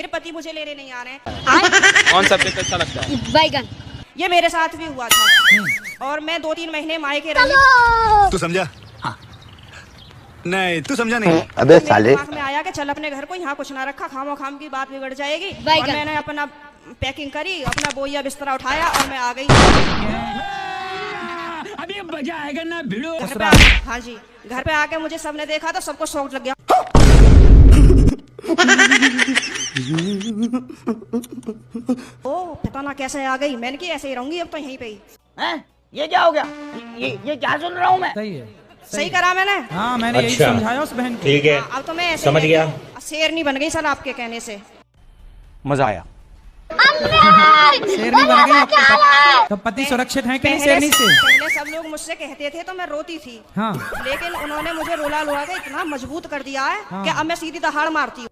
मेरे पति मुझे लेने नहीं आ रहे हैं। कौन सब्जेक्ट अच्छा लगता है? बैगन। ये मेरे साथ भी हुआ था और मैं 2-3 महीने मायके रही। तू समझा? हाँ। नहीं तू समझा नहीं। अबे मेरे साले। दिमाग में आया कि चल अपने घर को यहाँ कुछ ना रखा, खामो खाम की बात बिगड़ जाएगी। और मैंने अपना पैकिंग करी, अपना बोइया बिस्तरा उठाया और मैं आ गई। अभी मजा आएगा ना भिड़ो। हाँ जी, घर पे आके मुझे सबने देखा तो सबको शौक लग गया। ओ पता ना कैसे आ गई। मैंने की ऐसे ही रहूंगी अब तो यहीं पे ही। हैं? ये क्या हो गया? ये क्या सुन रहा हूँ मैं? सही है। सही करा मैंने। हाँ मैंने यही समझाया उस बहन को। ठीक है, अब तो मैं ऐसे समझ गया। शेरनी बन गई सर आपके कहने से। मजा आया। शेरनी बन गई। तो पति सुरक्षित है कि नहीं शेरनी से? पहले सब लोग मुझसे कहते थे तो मैं रोती थी। हाँ। लेकिन उन्होंने मुझे रोला के इतना मजबूत कर दिया है कि अब मैं सीधी दहाड़ मारती हूँ।